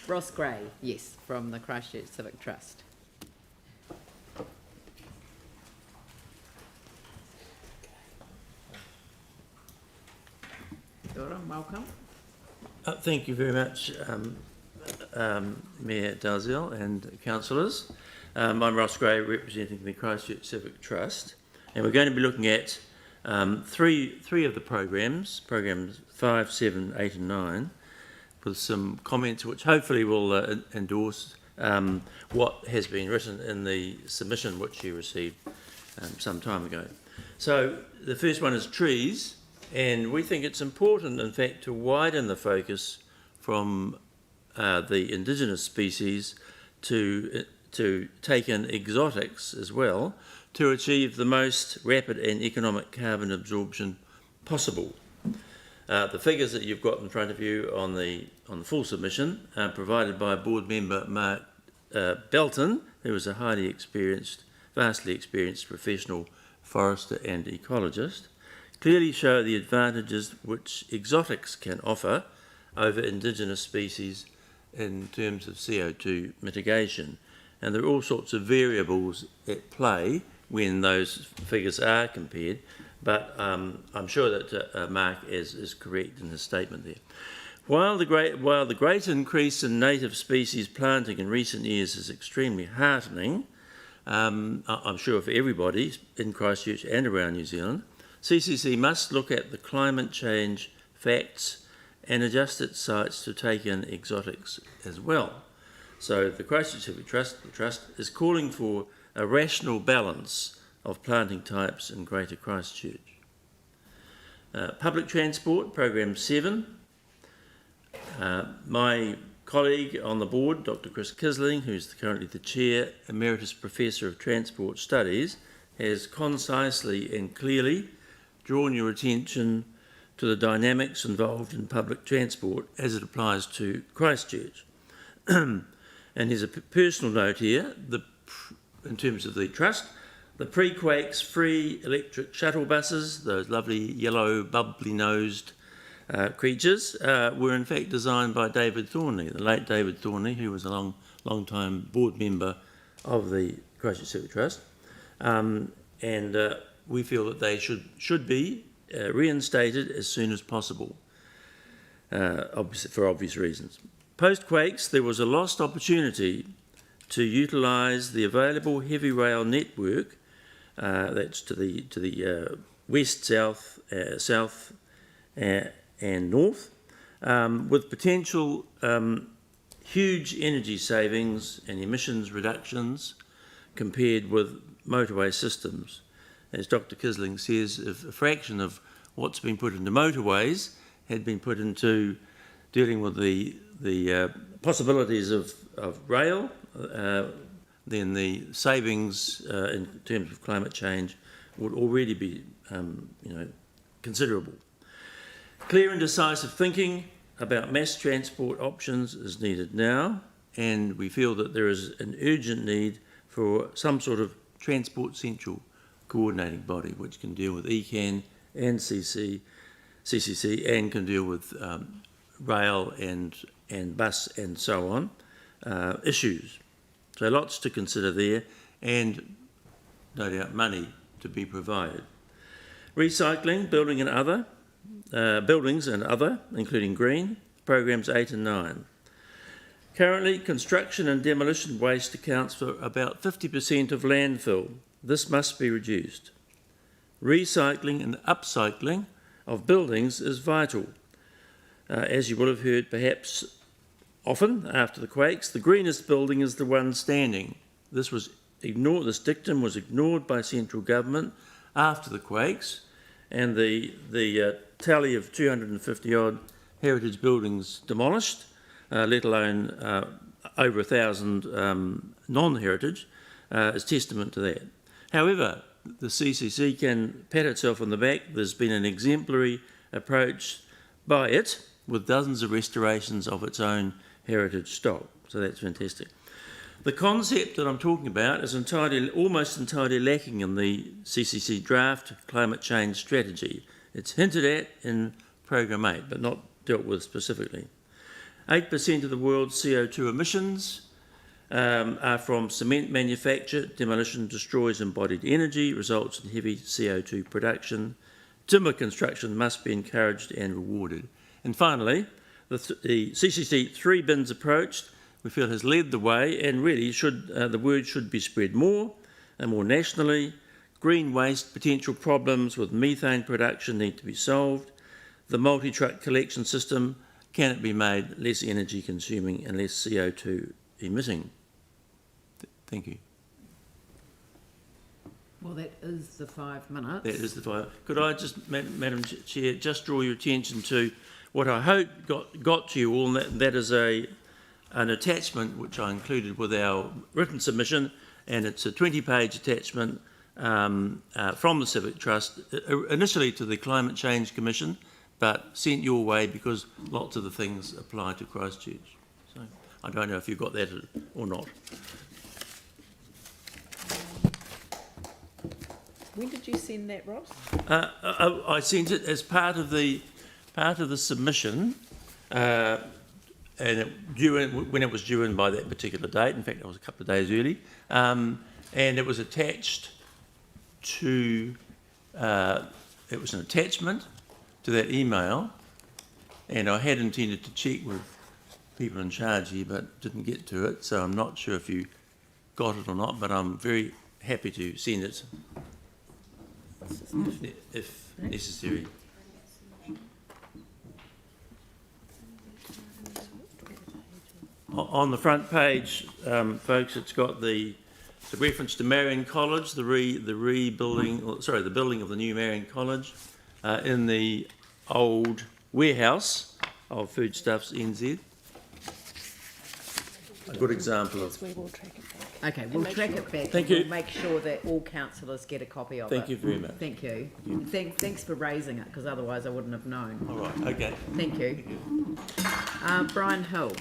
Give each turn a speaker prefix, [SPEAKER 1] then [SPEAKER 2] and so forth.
[SPEAKER 1] Ross Gray, yes, from the Christchurch Civic Trust. Dora, welcome.
[SPEAKER 2] Thank you very much, Mayor Dalziel and councillors. I'm Ross Gray, representing the Christchurch Civic Trust, and we're going to be looking at three of the programs 5, 7, 8 and 9, with some comments which hopefully will endorse what has been written in the submission which you received some time ago. So the first one is trees, and we think it's important, in fact, to widen the focus from the indigenous species to take in exotics as well, to achieve the most rapid and economic carbon absorption possible. The figures that you've got in front of you on the full submission are provided by board member Mark Belton, who is a vastly experienced professional forester and ecologist, clearly show the advantages which exotics can offer over indigenous species in terms of CO2 mitigation. And there are all sorts of variables at play when those figures are compared, but I'm sure that Mark is correct in his statement there. While the great increase in native species planting in recent years is extremely heartening, I'm sure for everybody in Christchurch and around New Zealand, CCC must look at the climate change facts and adjust its sites to take in exotics as well. So the Christchurch Civic Trust is calling for a rational balance of planting types in Greater Christchurch. Public transport, Program 7. My colleague on the board, Dr. Chris Kisling, who's currently the Chair Emeritus Professor of Transport Studies, has concisely and clearly drawn your attention to the dynamics involved in public transport as it applies to Christchurch. And here's a personal note here, in terms of the trust, the pre-quakes free electric shuttle buses, those lovely yellow bubbly-nosed creatures, were in fact designed by David Thornley, the late David Thornley, who was a long-time board member of the Christchurch Civic Trust. We feel that they should be reinstated as soon as possible, for obvious reasons. Post-quakes, there was a lost opportunity to utilise the available heavy rail network, that's to the west, south, and north, with potential huge energy savings and emissions reductions compared with motorway systems. As Dr. Kisling says, if a fraction of what's been put into motorways had been put into dealing with the possibilities of rail, then the savings in terms of climate change would already be considerable. Clear and decisive thinking about mass transport options is needed now, and we feel that there is an urgent need for some sort of transport central coordinating body which can deal with ECAN and CCC and can deal with rail and bus and so on issues. So lots to consider there, and no doubt money to be provided. Recycling, buildings and other, including green, programs 8 and 9. Currently, construction and demolition waste accounts for about 50% of landfill. This must be reduced. Recycling and upcycling of buildings is vital. As you will have heard perhaps often after the quakes, the greenest building is the one standing. This dictum was ignored by central government after the quakes, and the tally of 250 odd heritage buildings demolished, let alone over 1,000 non-heritage, is testament to that. However, the CCC can pat itself on the back. There's been an exemplary approach by it with dozens of restorations of its own heritage stock. So that's fantastic. The concept that I'm talking about is almost entirely lacking in the CCC draft climate change strategy. It's hinted at in Program 8, but not dealt with specifically. 8% of the world's CO2 emissions are from cement manufacture. Demolition destroys embodied energy, results in heavy CO2 production. Timber construction must be encouraged and rewarded. And finally, the CCC 3 bins approach, we feel, has led the way, and really the word should be spread more and more nationally. Green waste potential problems with methane production need to be solved. The multi-truck collection system, can it be made less energy consuming and less CO2 emitting? Thank you.
[SPEAKER 1] Well, that is the 5 minutes.
[SPEAKER 2] That is the 5. Could I just, Madam Chair, just draw your attention to what I hope got to you all, and that is an attachment which I included with our written submission, and it's a 20-page attachment from the Civic Trust, initially to the Climate Change Commission, but sent your way because lots of the things apply to Christchurch. So I don't know if you got that or not.
[SPEAKER 1] When did you send that, Ross?
[SPEAKER 2] I sent it as part of the submission, and when it was due in by that particular date. In fact, it was a couple of days early, and it was attached to. It was an attachment to that email, and I had intended to check with people in charge here, but didn't get to it. So I'm not sure if you got it or not, but I'm very happy to send it if necessary. On the front page, folks, it's got the reference to Marion College, the building of the new Marion College in the old warehouse of Foodstuffs NZ. A good example of.
[SPEAKER 3] We will track it back.
[SPEAKER 1] Okay, we'll track it back.
[SPEAKER 2] Thank
[SPEAKER 1] and
[SPEAKER 2] you.
[SPEAKER 1] We'll make sure that all councillors get a copy of it.
[SPEAKER 2] Thank you very much.
[SPEAKER 1] Thank you. And thanks for raising it, because otherwise I wouldn't have known.
[SPEAKER 2] All right. Okay.
[SPEAKER 1] Thank you. Brian Hill.